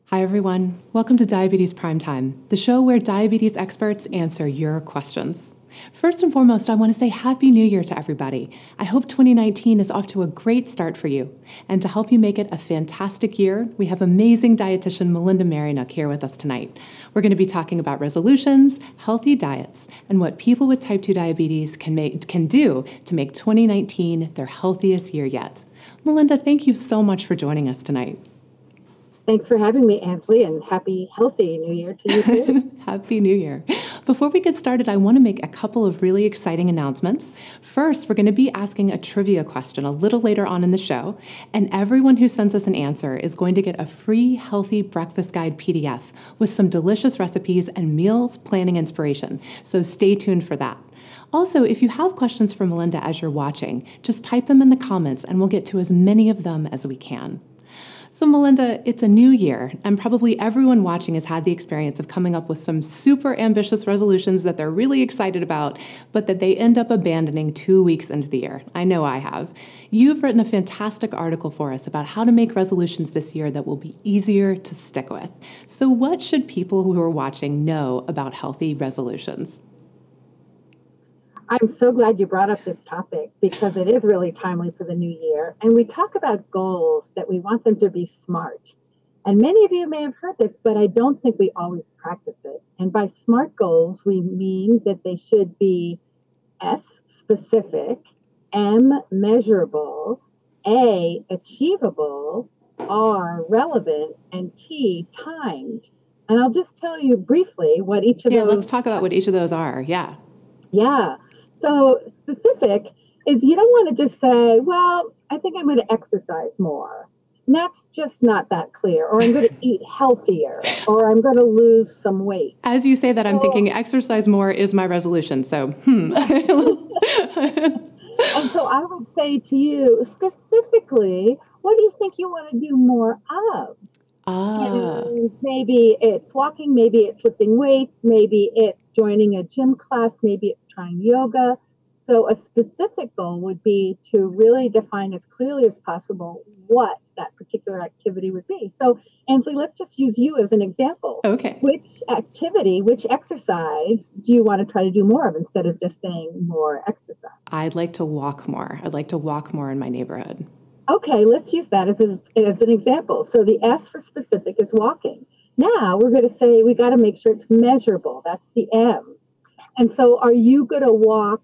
Hi, everyone. Welcome to Diabetes Primetime, the show where diabetes experts answer your questions. First and foremost, I want to say Happy New Year to everybody. I hope 2019 is off to a great start for you. And to help you make it a fantastic year, we have amazing dietitian Melinda Maryniuk here with us tonight. We're going to be talking about resolutions, healthy diets, and what people with type 2 diabetes can do to make 2019 their healthiest year yet. Melinda, thank you so much for joining us tonight. Thanks for having me, Ansley, and happy, healthy New Year to you too. Happy New Year. Before we get started, I want to make a couple of really exciting announcements. First, we're going to be asking a trivia question a little later on in the show, and everyone who sends us an answer is going to get a free Healthy Breakfast Guide PDF with some delicious recipes and meals planning inspiration, so stay tuned for that. Also, if you have questions for Melinda as you're watching, just type them in the comments and we'll get to as many of them as we can. So Melinda, it's a new year, and probably everyone watching has had the experience of coming up with some super ambitious resolutions that they're really excited about, but that they end up abandoning 2 weeks into the year. I know I have. You've written a fantastic article for us about how to make resolutions this year that will be easier to stick with. So what should people who are watching know about healthy resolutions? I'm so glad you brought up this topic because it is really timely for the new year. And we talk about goals that we want them to be SMART. And many of you may have heard this, but I don't think we always practice it. And by SMART goals, we mean that they should be S, specific, M, measurable, A, achievable, R, relevant, and T, timed. And I'll just tell you briefly what each of those... Yeah, let's talk about what each of those are. Yeah. So specific is you don't want to just say, well, I think I'm going to exercise more. And that's just not that clear. Or I'm going to eat healthier. Or I'm going to lose some weight. As you say that, I'm thinking exercise more is my resolution. So, And so I would say to you, specifically, what do you think you want to do more of? And maybe it's walking, maybe it's lifting weights, maybe it's joining a gym class, maybe it's trying yoga. So a specific goal would be to really define as clearly as possible what that particular activity would be. So, Ansley, let's just use you as an example. Okay. Which activity, which exercise do you want to try to do more of instead of just saying more exercise? I'd like to walk more. I'd like to walk more in my neighborhood. Okay, let's use that as an example. So the S for specific is walking. Now we're going to say we got to make sure it's measurable. That's the M. And so are you going to walk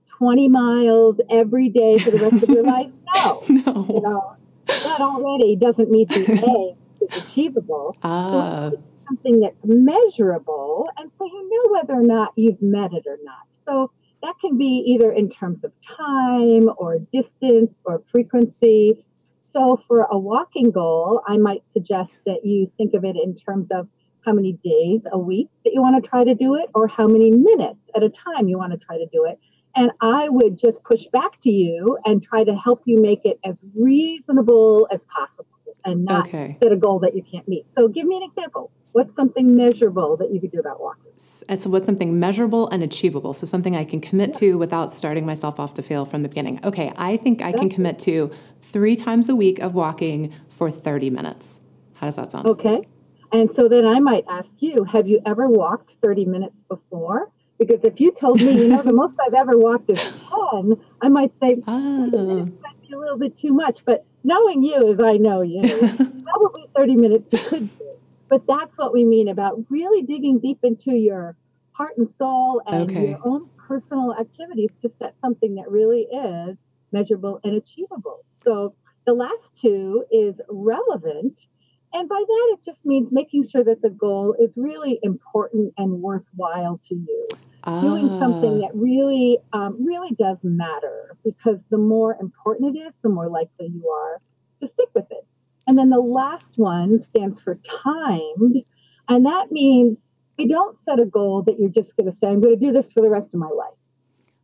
20 miles every day for the rest of your life? No. No. You know, that already doesn't meet the A, it's achievable. So something that's measurable, and so you know whether or not you've met it or not. So that can be either in terms of time or distance or frequency. So for a walking goal, I might suggest that you think of it in terms of how many days a week that you want to try to do it, or how many minutes at a time you want to try to do it. And I would just push back to you and try to help you make it as reasonable as possible and not set a goal that you can't meet. So give me an example. What's something measurable that you could do about walking? And so what's something measurable and achievable? So something I can commit to without starting myself off to fail from the beginning. Okay, I think I can commit to 3 times a week of walking for 30 minutes. How does that sound? Okay. And so then I might ask you, have you ever walked 30 minutes before? Because if you told me, the most I've ever walked is 10, I might say, minutes might be a little bit too much. But knowing you as I know you, probably 30 minutes you could do. But that's what we mean about really digging deep into your heart and soul and your own personal activities to set something that really is measurable and achievable. So the last two is relevant. And by that, it just means making sure that the goal is really important and worthwhile to you. Doing something that really, really does matter, because the more important it is, the more likely you are to stick with it. And then the last one stands for timed. And that means you don't set a goal that you're just going to say, I'm going to do this for the rest of my life.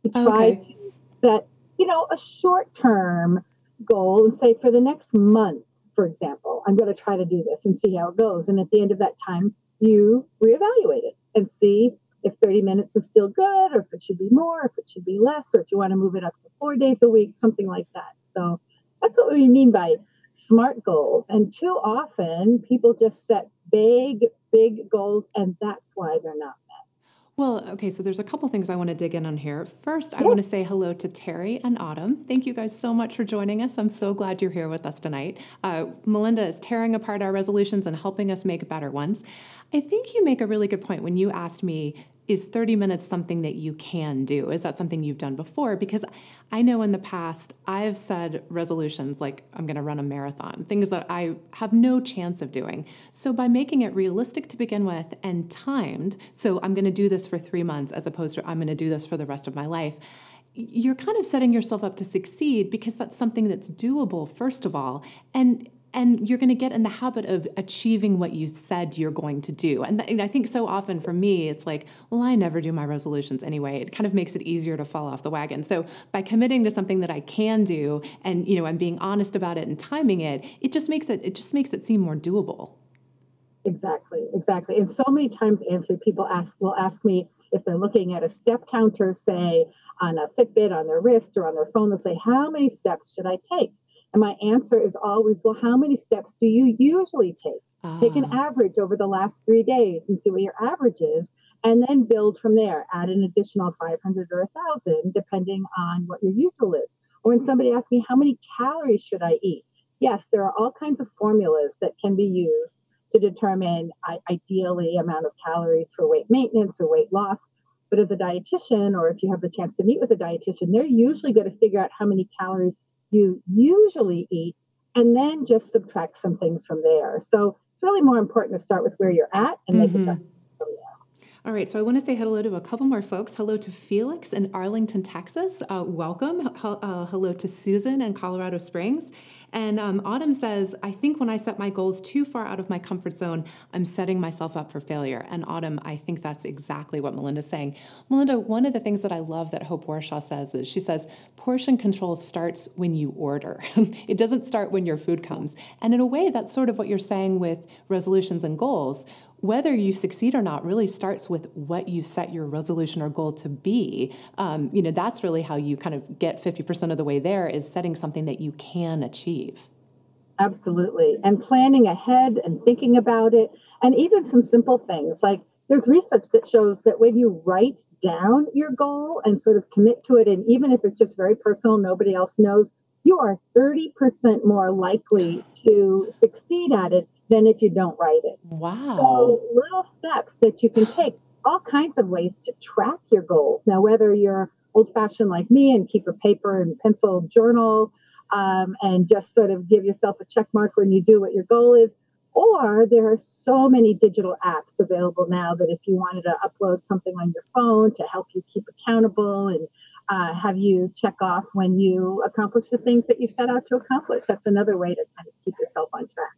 You try to set, a short-term goal and say for the next month, for example, I'm going to try to do this and see how it goes. And at the end of that time, you reevaluate it and see if 30 minutes is still good, or if it should be more, if it should be less, or if you want to move it up to 4 days a week, something like that. So that's what we mean by SMART goals. And too often people just set big, big goals, and that's why they're not met. Well, okay, so there's a couple things I want to dig in on here. First, I Yeah. want to say hello to Terry and Autumn. Thank you guys so much for joining us. I'm so glad you're here with us tonight. Melinda is tearing apart our resolutions and helping us make better ones. I think you make a really good point when you asked me, is 30 minutes something that you can do? Is that something you've done before? Because I know in the past, I've said resolutions like I'm going to run a marathon, things that I have no chance of doing. So by making it realistic to begin with and timed, so I'm going to do this for 3 months as opposed to I'm going to do this for the rest of my life, you're kind of setting yourself up to succeed because that's something that's doable, first of all. And you're going to get in the habit of achieving what you said you're going to do. And I think so often for me, it's like, well, I never do my resolutions anyway. It kind of makes it easier to fall off the wagon. So by committing to something that I can do and, and being honest about it and timing it, it just makes it seem more doable. Exactly. And so many times, Ansley, people will ask me if they're looking at a step counter, say on a Fitbit, on their wrist or on their phone, they'll say, how many steps should I take? And my answer is always, well, how many steps do you usually take? Take an average over the last 3 days and see what your average is, and then build from there. Add an additional 500 or 1,000, depending on what your usual is. Or when somebody asks me, how many calories should I eat? Yes, there are all kinds of formulas that can be used to determine ideally amount of calories for weight maintenance or weight loss. But as a dietitian, or if you have the chance to meet with a dietitian, they're usually going to figure out how many calories you usually eat, and then just subtract some things from there. So it's really more important to start with where you're at and make adjustments from there. All right, so I want to say hello to a couple more folks. Hello to Felix in Arlington, Texas. Welcome. Hello to Susan in Colorado Springs. And Autumn says, I think when I set my goals too far out of my comfort zone, I'm setting myself up for failure. And Autumn, I think that's exactly what Melinda's saying. Melinda, one of the things that I love that Hope Warshaw says is she says, portion control starts when you order. It doesn't start when your food comes. And in a way, that's sort of what you're saying with resolutions and goals. Whether you succeed or not really starts with what you set your resolution or goal to be. That's really how you kind of get 50% of the way there, is setting something that you can achieve. Absolutely. And planning ahead and thinking about it. And even some simple things like there's research that shows that when you write down your goal and sort of commit to it, and even if it's just very personal, nobody else knows, you are 30% more likely to succeed at it than if you don't write it. Wow. So little steps that you can take, all kinds of ways to track your goals. Now, whether you're old-fashioned like me and keep a paper and pencil journal and just sort of give yourself a check mark when you do what your goal is, or there are so many digital apps available now that if you wanted to upload something on your phone to help you keep accountable and have you check off when you accomplish the things that you set out to accomplish. That's another way to kind of keep yourself on track.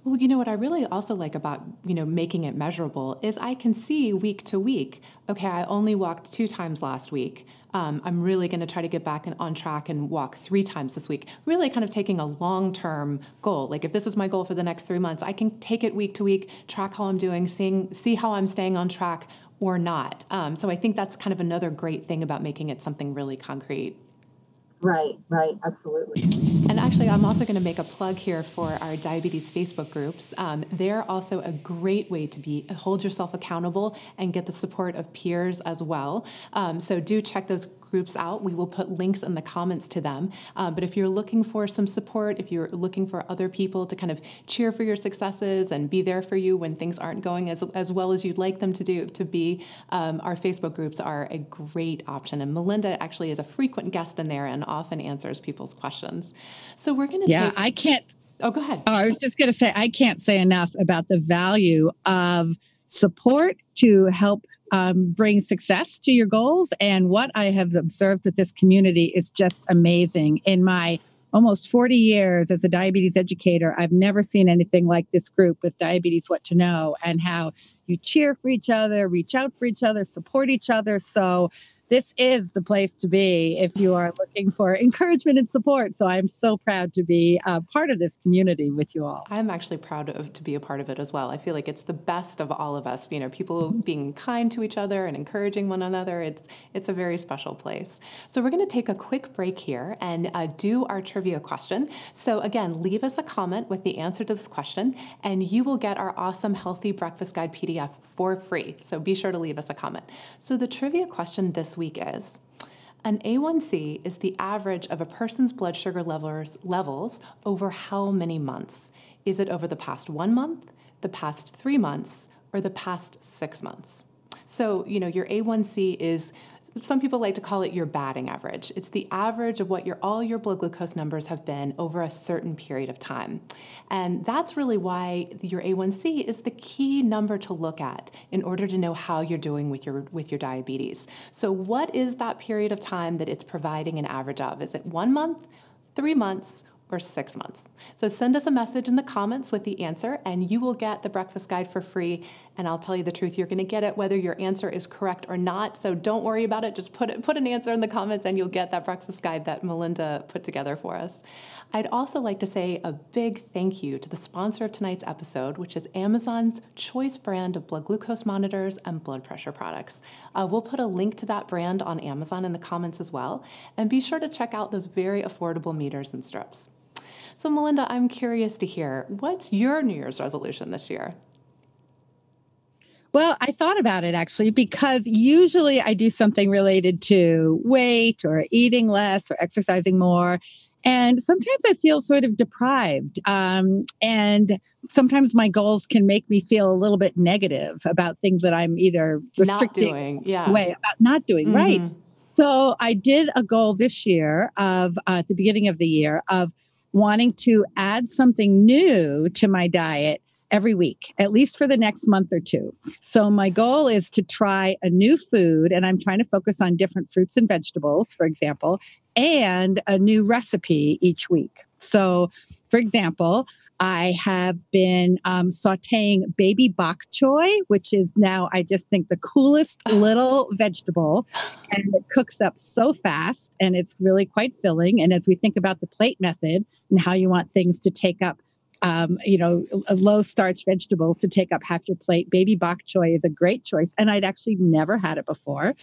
Well, what I really also like about, making it measurable is I can see week to week, okay, I only walked 2 times last week. I'm really going to try to get back on track and walk 3 times this week, really kind of taking a long-term goal. Like if this is my goal for the next 3 months, I can take it week to week, track how I'm doing, see how I'm staying on track or not. So I think that's kind of another great thing about making it something really concrete. Right, absolutely. And actually, I'm also going to make a plug here for our diabetes Facebook groups. They're also a great way to hold yourself accountable and get the support of peers as well. So do check those groups out. We will put links in the comments to them. But if you're looking for some support, if you're looking for other people to kind of cheer for your successes and be there for you when things aren't going as well as you'd like them to be, our Facebook groups are a great option. And Melinda actually is a frequent guest in there and often answers people's questions. So we're going to I can't. Oh, go ahead. I was just going to say, I can't say enough about the value of support to help bring success to your goals. And what I have observed with this community is just amazing. In my almost 40 years as a diabetes educator, I've never seen anything like this group with Diabetes What to Know, and how you cheer for each other, reach out for each other, support each other. So this is the place to be if you are looking for encouragement and support. So I'm so proud to be part of this community with you all. I'm actually to be a part of it as well. I feel like it's the best of all of us, people being kind to each other and encouraging one another. It's a very special place. So we're going to take a quick break here and do our trivia question. So again, leave us a comment with the answer to this question, and you will get our awesome Healthy Breakfast Guide PDF for free. So be sure to leave us a comment. So the trivia question this week is, an A1C is the average of a person's blood sugar levels over how many months? Is it over the past 1 month, the past 3 months, or the past 6 months? So, your A1C is, some people like to call it your batting average. It's the average of what all your blood glucose numbers have been over a certain period of time. And that's really why your A1C is the key number to look at in order to know how you're doing with your diabetes. So what is that period of time that it's providing an average of? Is it 1 month, 3 months, or 6 months? So send us a message in the comments with the answer, and you will get the breakfast guide for free. And I'll tell you the truth, you're going to get it whether your answer is correct or not. So don't worry about it. Just put an answer in the comments and you'll get that breakfast guide that Melinda put together for us. I'd also like to say a big thank you to the sponsor of tonight's episode, which is Amazon's choice brand of blood glucose monitors and blood pressure products. We'll put a link to that brand on Amazon in the comments as well. And be sure to check out those very affordable meters and strips. So Melinda, I'm curious to hear, what's your New Year's resolution this year? Well, I thought about it actually, because usually I do something related to weight or eating less or exercising more. And sometimes I feel sort of deprived. And sometimes my goals can make me feel a little bit negative about things that I'm either restricting about not doing. Mm-hmm. Right. So I did a goal this year of at the beginning of the year of wanting to add something new to my diet every week, at least for the next month or two. So my goal is to try a new food, and I'm trying to focus on different fruits and vegetables, for example, and a new recipe each week. So, for example, I have been sauteing baby bok choy, which is now, I just think, the coolest little vegetable. And it cooks up so fast, and it's really quite filling. And as we think about the plate method and how you want things to take up, low starch vegetables to take up half your plate, baby bok choy is a great choice. And I'd actually never had it before.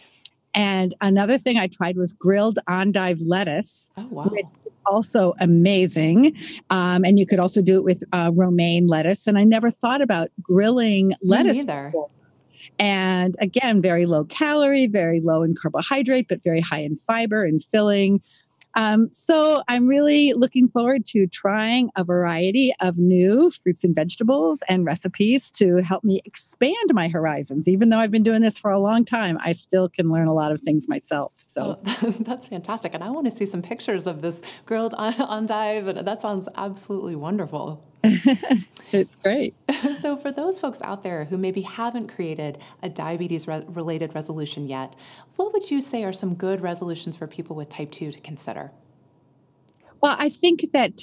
And another thing I tried was grilled endive lettuce. Oh, wow. Which is also amazing. And you could also do it with romaine lettuce. And I never thought about grilling lettuce either. And again, very low calorie, very low in carbohydrate, but very high in fiber and filling. So I'm really looking forward to trying a variety of new fruits and vegetables and recipes to help me expand my horizons. Even though I've been doing this for a long time, I still can learn a lot of things myself. So that's fantastic. And I want to see some pictures of this grilled endive. And that sounds absolutely wonderful. It's great. So for those folks out there who maybe haven't created a diabetes-related resolution yet, what would you say are some good resolutions for people with type 2 to consider? Well, I think that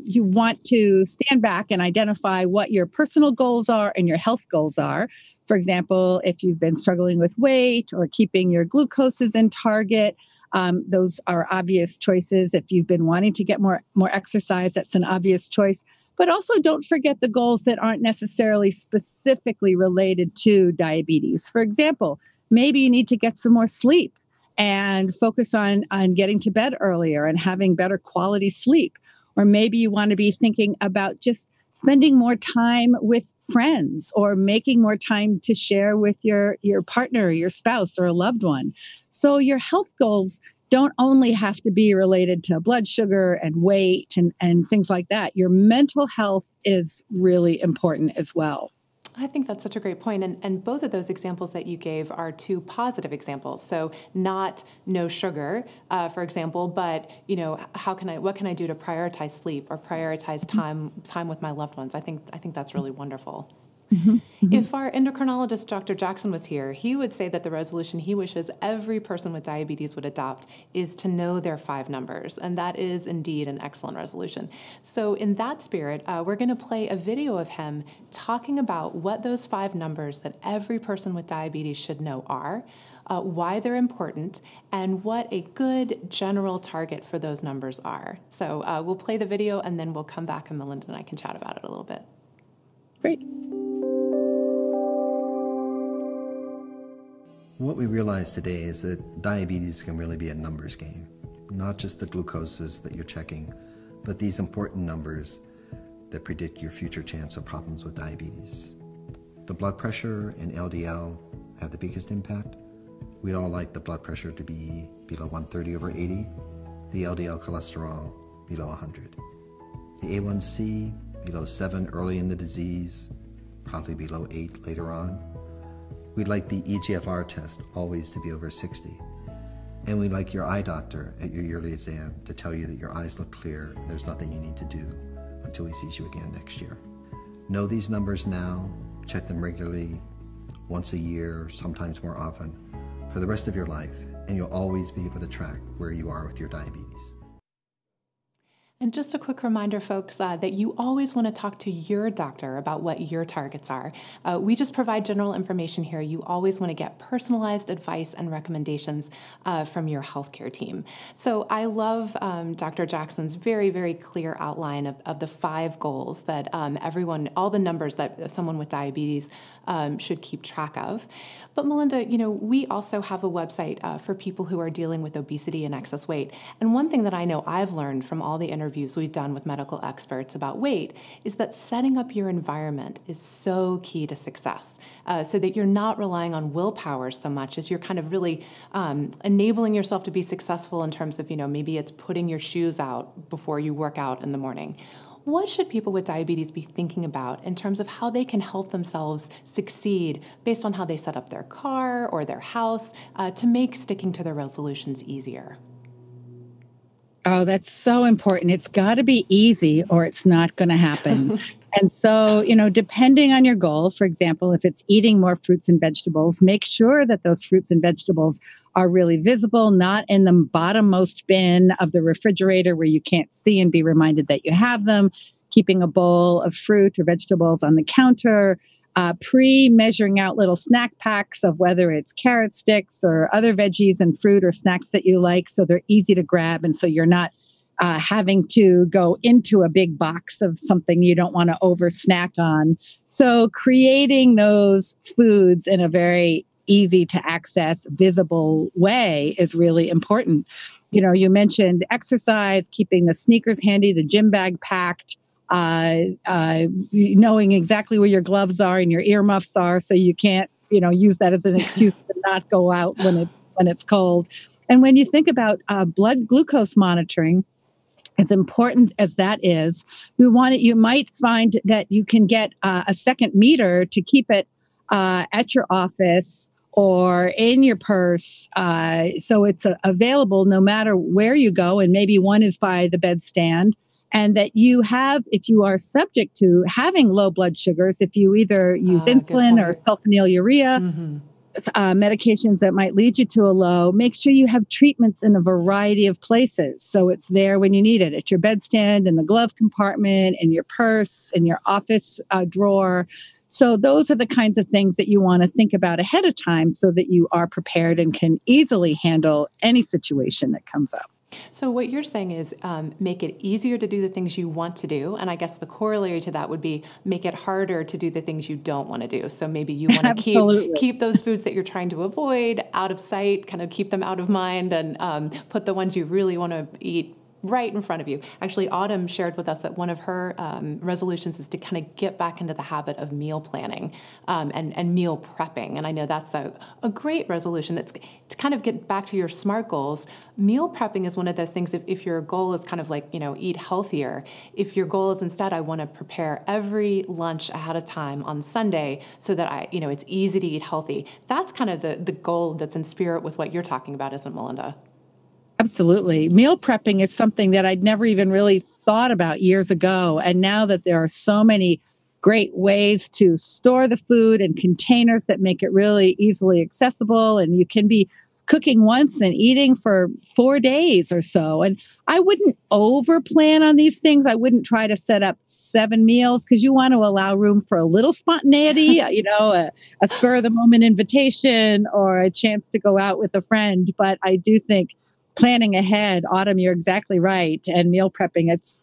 you want to stand back and identify what your personal goals are and your health goals are. For example, if you've been struggling with weight or keeping your glucoses in target, those are obvious choices. If you've been wanting to get more exercise, that's an obvious choice. But also don't forget the goals that aren't necessarily specifically related to diabetes. For example, maybe you need to get some more sleep and focus on getting to bed earlier and having better quality sleep. Or maybe you want to be thinking about just spending more time with friends or making more time to share with your partner, your spouse, or a loved one. So your health goals don't only have to be related to blood sugar and weight and things like that. Your mental health is really important as well. I think that's such a great point. And both of those examples that you gave are two positive examples. So not no sugar, for example, but what can I do to prioritize sleep or prioritize time with my loved ones? I think that's really wonderful. Mm-hmm. Mm-hmm. If our endocrinologist, Dr. Jackson, was here, he would say that the resolution he wishes every person with diabetes would adopt is to know their 5 numbers. And that is indeed an excellent resolution. So in that spirit, we're going to play a video of him talking about what those 5 numbers that every person with diabetes should know are. why they're important, and what a good general target for those numbers are. So we'll play the video and then we'll come back and Melinda and I can chat about it a little bit. Great. What we realize today is that diabetes can really be a numbers game, not just the glucoses that you're checking, but these important numbers that predict your future chance of problems with diabetes. The blood pressure and LDL have the biggest impact. We'd all like the blood pressure to be below 130/80, the LDL cholesterol below 100. The A1C below 7 early in the disease, probably below 8 later on. We'd like the EGFR test always to be over 60. And we'd like your eye doctor at your yearly exam to tell you that your eyes look clear and there's nothing you need to do until he sees you again next year. Know these numbers now, check them regularly, once a year, sometimes more often, for the rest of your life, and you'll always be able to track where you are with your diabetes. And just a quick reminder, folks, that you always want to talk to your doctor about what your targets are. We just provide general information here. You always want to get personalized advice and recommendations from your healthcare team. So I love Dr. Jackson's very, very clear outline of the 5 goals that everyone, all the numbers that someone with diabetes should keep track of. But Melinda, we also have a website for people who are dealing with obesity and excess weight. And one thing that I know I've learned from all the interviews we've done with medical experts about weight is that setting up your environment is so key to success, so that you're not relying on willpower so much as you're kind of really enabling yourself to be successful in terms of, maybe it's putting your shoes out before you work out in the morning. What should people with diabetes be thinking about in terms of how they can help themselves succeed based on how they set up their car or their house to make sticking to their resolutions easier? Oh, that's so important. It's got to be easy or it's not going to happen. And so, depending on your goal, for example, if it's eating more fruits and vegetables, make sure that those fruits and vegetables are really visible, not in the bottommost bin of the refrigerator where you can't see and be reminded that you have them. Keeping a bowl of fruit or vegetables on the counter, pre-measuring out little snack packs of whether it's carrot sticks or other veggies and fruit or snacks that you like, so they're easy to grab. And so you're not having to go into a big box of something you don't want to over snack on. So creating those foods in a very easy to access, visible way is really important. You mentioned exercise, keeping the sneakers handy, the gym bag packed, knowing exactly where your gloves are and your earmuffs are, so you can't, use that as an excuse to not go out when it's cold. And when you think about blood glucose monitoring, as important as that is, you might find that you can get a second meter to keep it at your office or in your purse, so it's available no matter where you go, and maybe one is by the bedstand. And that you have, if you are subject to having low blood sugars, if you either use insulin or sulfonylurea, medications that might lead you to a low, make sure you have treatments in a variety of places. So it's there when you need it, at your bedstand, in the glove compartment, in your purse, in your office drawer. So those are the kinds of things that you want to think about ahead of time so that you are prepared and can easily handle any situation that comes up. So what you're saying is make it easier to do the things you want to do. And I guess the corollary to that would be make it harder to do the things you don't want to do. So maybe you want to keep those foods that you're trying to avoid out of sight, kind of keep them out of mind, and put the ones you really want to eat right in front of you. Actually, Autumn shared with us that one of her resolutions is to kind of get back into the habit of meal planning and meal prepping. And I know that's a great resolution. It's to kind of get back to your SMART goals. Meal prepping is one of those things, if your goal is kind of like, eat healthier, if your goal is instead, I want to prepare every lunch ahead of time on Sunday so that it's easy to eat healthy. That's kind of the goal that's in spirit with what you're talking about, isn't it, Melinda? Absolutely. Meal prepping is something that I'd never even really thought about years ago. And now that there are so many great ways to store the food and containers that make it really easily accessible, and you can be cooking once and eating for 4 days or so. And I wouldn't over plan on these things. I wouldn't try to set up 7 meals because you want to allow room for a little spontaneity, a spur of the moment invitation or a chance to go out with a friend. But I do think planning ahead, Autumn, you're exactly right. And meal prepping, that's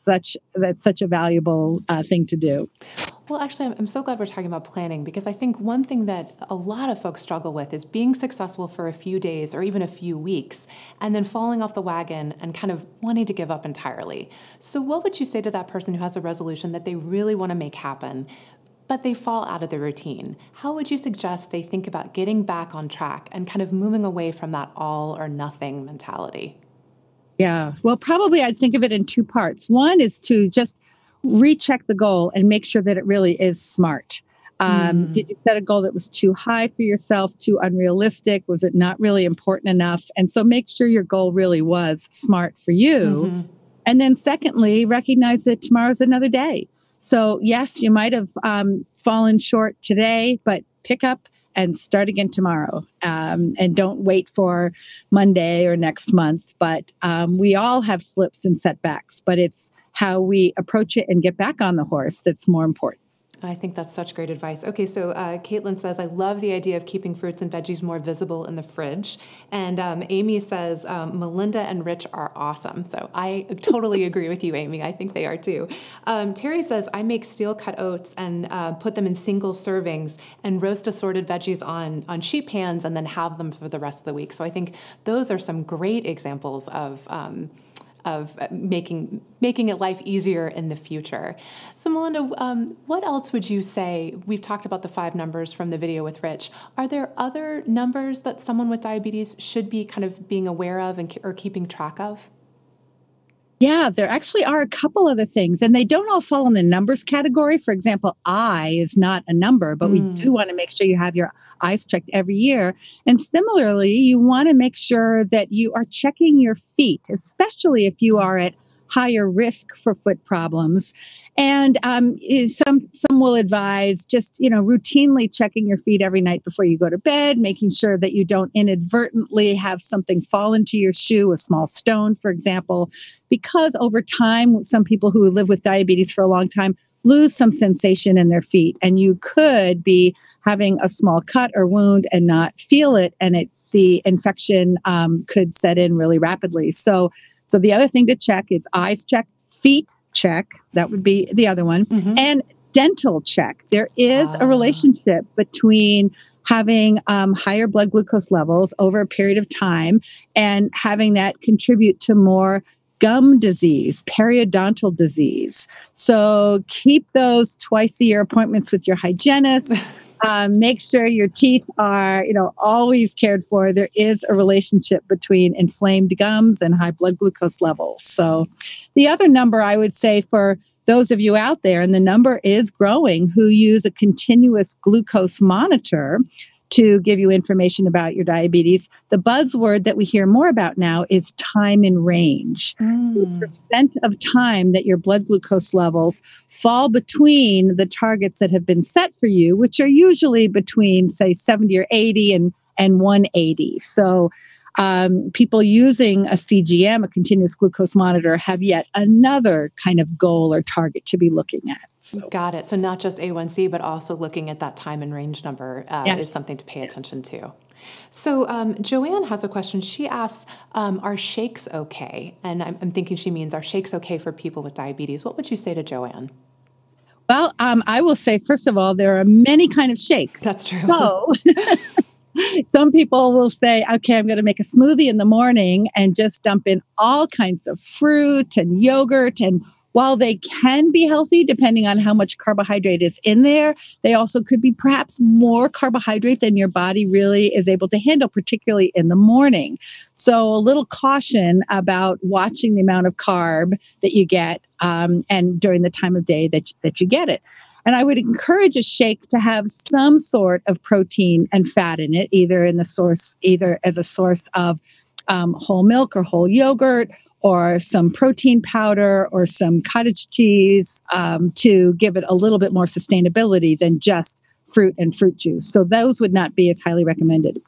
such a valuable thing to do. Well, actually, I'm so glad we're talking about planning because I think one thing that a lot of folks struggle with is being successful for a few days or even a few weeks and then falling off the wagon and kind of wanting to give up entirely. So what would you say to that person who has a resolution that they really want to make happen, but they fall out of the routine? How would you suggest they think about getting back on track and kind of moving away from that all or nothing mentality? Yeah, well, probably I'd think of it in 2 parts. One is to just recheck the goal and make sure that it really is smart. Did you set a goal that was too high for yourself, too unrealistic? Was it not really important enough? And so make sure your goal really was smart for you. Mm-hmm. And then secondly, recognize that tomorrow's another day. So yes, you might have fallen short today, but pick up and start again tomorrow. And don't wait for Monday or next month. But we all have slips and setbacks, but it's how we approach it and get back on the horse that's more important. I think that's such great advice. Okay, so Caitlin says, I love the idea of keeping fruits and veggies more visible in the fridge. And Amy says, Melinda and Rich are awesome. So I totally agree with you, Amy. I think they are too. Terry says, I make steel-cut oats and put them in single servings and roast assorted veggies on sheet pans and then have them for the rest of the week. So I think those are some great examples of making it life easier in the future. So Melinda, what else would you say? We've talked about the 5 numbers from the video with Rich. Are there other numbers that someone with diabetes should be kind of being aware of or keeping track of? Yeah, there actually are a couple other things, and they don't all fall in the numbers category. For example, eye is not a number, but we do want to make sure you have your eyes checked every year. And similarly, you want to make sure that you are checking your feet, especially if you are at higher risk for foot problems. And some will advise just, routinely checking your feet every night before you go to bed, making sure that you don't inadvertently have something fall into your shoe, a small stone, for example, because over time, some people who live with diabetes for a long time lose some sensation in their feet. And you could be having a small cut or wound and not feel it. And the infection could set in really rapidly. So the other thing to check is eyes check, feet check. That would be the other one. Mm-hmm. And dental check. There is a relationship between having higher blood glucose levels over a period of time and having that contribute to more gum disease, periodontal disease. So keep those twice-a-year appointments with your hygienist. Make sure your teeth are, always cared for. There is a relationship between inflamed gums and high blood glucose levels. So the other number I would say for those of you out there, and the number is growing, who use a continuous glucose monitor to give you information about your diabetes. The buzzword that we hear more about now is time in range. The percent of time that your blood glucose levels fall between the targets that have been set for you, which are usually between, say, 70 or 80 and 180. So people using a CGM, a continuous glucose monitor, have yet another kind of goal or target to be looking at. So. Got it. So not just A1C, but also looking at that time and range number is something to pay attention to. So Joanne has a question. She asks, are shakes okay? And I'm thinking she means, are shakes okay for people with diabetes? What would you say to Joanne? Well, I will say, first of all, there are many kinds of shakes. That's true. So some people will say, okay, I'm going to make a smoothie in the morning and just dump in all kinds of fruit and yogurt. And while they can be healthy, depending on how much carbohydrate is in there, they also could be perhaps more carbohydrate than your body really is able to handle, particularly in the morning. So a little caution about watching the amount of carb that you get and during the time of day that you get it. And I would encourage a shake to have some sort of protein and fat in it, either as a source of whole milk or whole yogurt, or some protein powder or some cottage cheese to give it a little bit more sustainability than just fruit and fruit juice. So those would not be as highly recommended.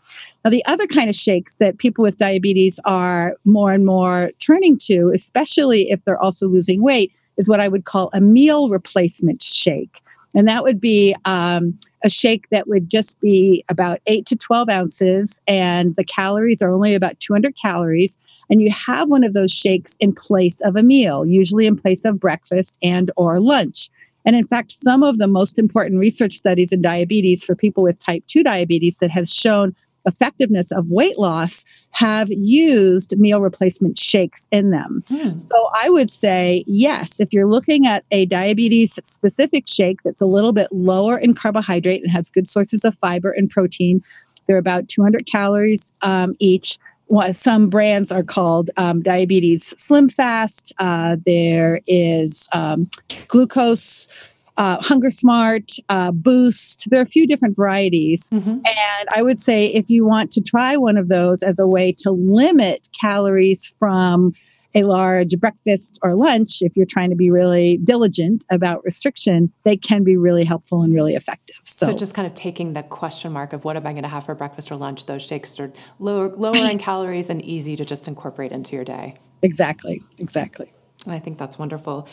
Now, the other kind of shakes that people with diabetes are more and more turning to, especially if they're also losing weight, is what I would call a meal replacement shake. And that would be a shake that would just be about 8 to 12 ounces, and the calories are only about 200 calories. And you have one of those shakes in place of a meal, usually in place of breakfast and or lunch. And in fact, some of the most important research studies in diabetes for people with type 2 diabetes that has shown effectiveness of weight loss have used meal replacement shakes in them. So I would say, yes, if you're looking at a diabetes specific shake that's a little bit lower in carbohydrate and has good sources of fiber and protein, they're about 200 calories each. Some brands are called Diabetes Slim Fast. There is Glucose, Hunger Smart, Boost. There are a few different varieties. And I would say if you want to try one of those as a way to limit calories from a large breakfast or lunch, if you're trying to be really diligent about restriction, they can be really helpful and really effective. So just kind of taking the question mark of what am I going to have for breakfast or lunch, those shakes are lower in calories and easy to just incorporate into your day. Exactly. I think that's wonderful.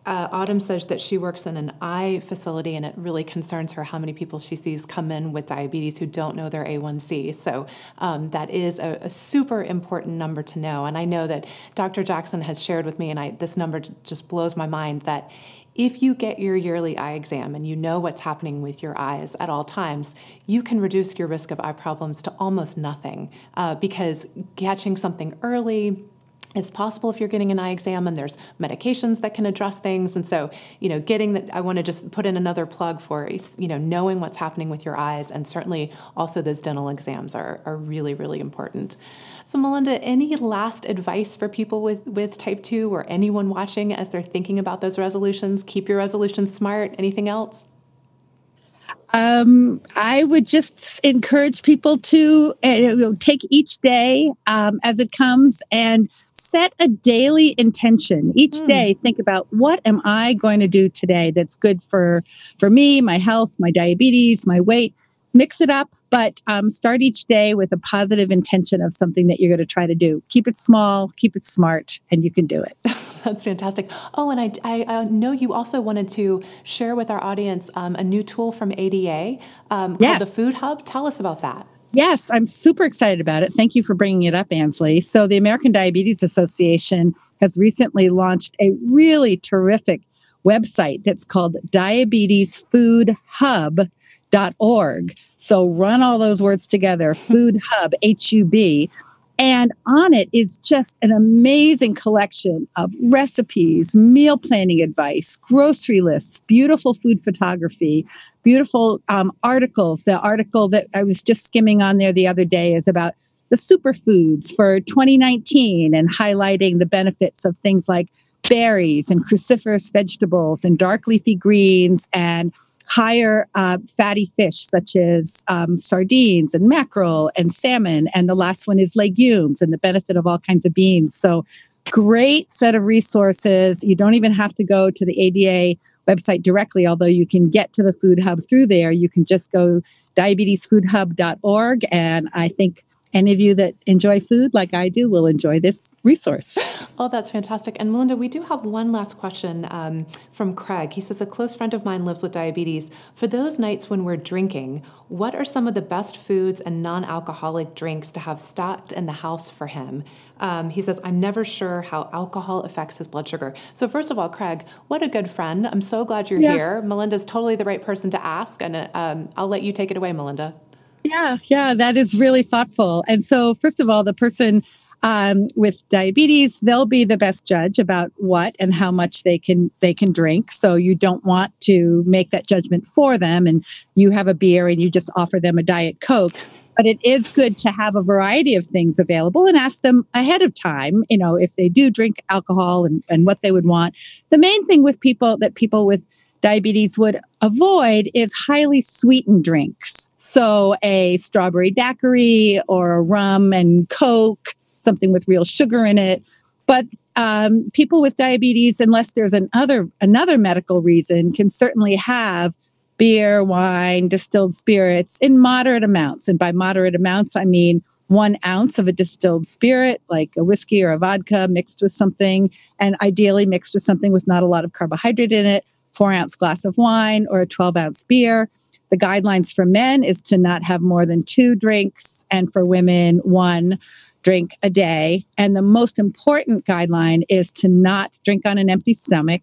Autumn says that she works in an eye facility, and it really concerns her how many people she sees come in with diabetes who don't know their A1C. So that is a super important number to know. And I know that Dr. Jackson has shared with me, and this number just blows my mind, that if you get your yearly eye exam and you know what's happening with your eyes at all times, you can reduce your risk of eye problems to almost nothing because catching something early is possible if you're getting an eye exam, and there's medications that can address things. And so, getting that, I want to just put in another plug for, knowing what's happening with your eyes, and certainly also those dental exams are really, really important. So Melinda, any last advice for people with type 2 or anyone watching as they're thinking about those resolutions? Keep your resolutions smart. Anything else? I would just encourage people to take each day as it comes and set a daily intention. Each day, think about, what am I going to do today that's good for me, my health, my diabetes, my weight. Mix it up, but start each day with a positive intention of something that you're going to try to do. Keep it small, keep it smart, and you can do it. That's fantastic. Oh, and I know you also wanted to share with our audience a new tool from ADA called the Food Hub. Tell us about that. Yes, I'm super excited about it. Thank you for bringing it up, Ansley. So the American Diabetes Association has recently launched a really terrific website that's called diabetesfoodhub.org. So run all those words together, Food Hub, HUB. And on it is just an amazing collection of recipes, meal planning advice, grocery lists, beautiful food photography, beautiful articles. The article that I was just skimming on there the other day is about the superfoods for 2019 and highlighting the benefits of things like berries and cruciferous vegetables and dark leafy greens and higher fatty fish such as sardines and mackerel and salmon. And the last one is legumes and the benefit of all kinds of beans. So great set of resources. You don't even have to go to the ADA website directly, although you can get to the Food Hub through there. You can just go diabetesfoodhub.org. And I think any of you that enjoy food like I do will enjoy this resource. Oh, that's fantastic. And Melinda, we do have one last question from Craig. He says, a close friend of mine lives with diabetes. For those nights when we're drinking, what are some of the best foods and non-alcoholic drinks to have stocked in the house for him? He says, I'm never sure how alcohol affects his blood sugar. So first of all, Craig, what a good friend. I'm so glad you're here. Melinda's totally the right person to ask. And I'll let you take it away, Melinda. Yeah, that is really thoughtful. And so, first of all, the person with diabetes, they'll be the best judge about what and how much they can drink. So you don't want to make that judgment for them, and you have a beer and you just offer them a Diet Coke. But it is good to have a variety of things available and ask them ahead of time, if they do drink alcohol and what they would want. The main thing with people with diabetes would avoid is highly sweetened drinks. So a strawberry daiquiri or a rum and Coke, something with real sugar in it. But people with diabetes, unless there's another medical reason, can certainly have beer, wine, distilled spirits in moderate amounts. And by moderate amounts, I mean 1 ounce of a distilled spirit, like a whiskey or a vodka mixed with something, and ideally mixed with something with not a lot of carbohydrate in it, 4-ounce glass of wine or a 12-ounce beer. The guidelines for men is to not have more than 2 drinks, and for women, 1 drink a day. And the most important guideline is to not drink on an empty stomach,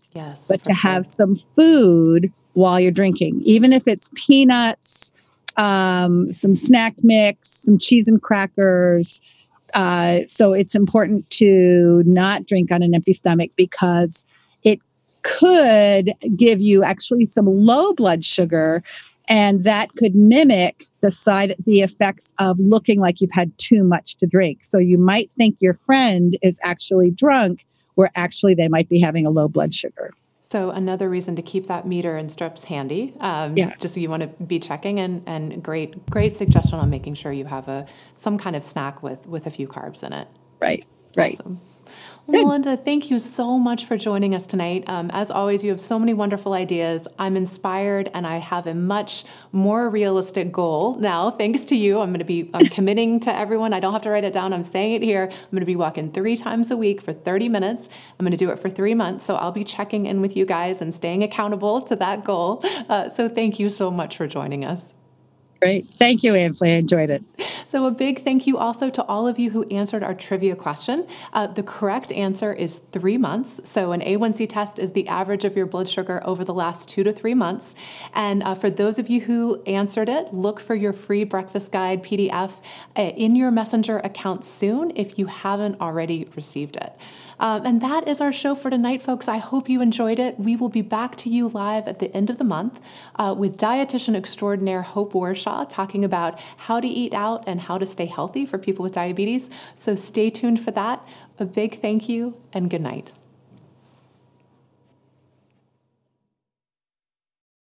but to have some food while you're drinking, even if it's peanuts, some snack mix, some cheese and crackers. So it's important to not drink on an empty stomach because it could give you actually some low blood sugar, and that could mimic the effects of looking like you've had too much to drink. So you might think your friend is actually drunk, where actually they might be having a low blood sugar. So another reason to keep that meter and strips handy, just so you want to be checking, and great suggestion on making sure you have some kind of snack with a few carbs in it. Right. Awesome. Well, Melinda, thank you so much for joining us tonight. As always, you have so many wonderful ideas. I'm inspired, and I have a much more realistic goal now, thanks to you. I'm committing to everyone. I don't have to write it down. I'm saying it here. I'm going to be walking 3 times a week for 30 minutes. I'm going to do it for 3 months. So I'll be checking in with you guys and staying accountable to that goal. So thank you so much for joining us. Great. Thank you, Ansley. I enjoyed it. So a big thank you also to all of you who answered our trivia question. The correct answer is 3 months. So an A1C test is the average of your blood sugar over the last 2 to 3 months. And for those of you who answered it, look for your free breakfast guide PDF in your Messenger account soon if you haven't already received it. And that is our show for tonight, folks. I hope you enjoyed it. We will be back to you live at the end of the month with dietitian extraordinaire Hope Warshaw talking about how to eat out and how to stay healthy for people with diabetes. So stay tuned for that. A big thank you and good night.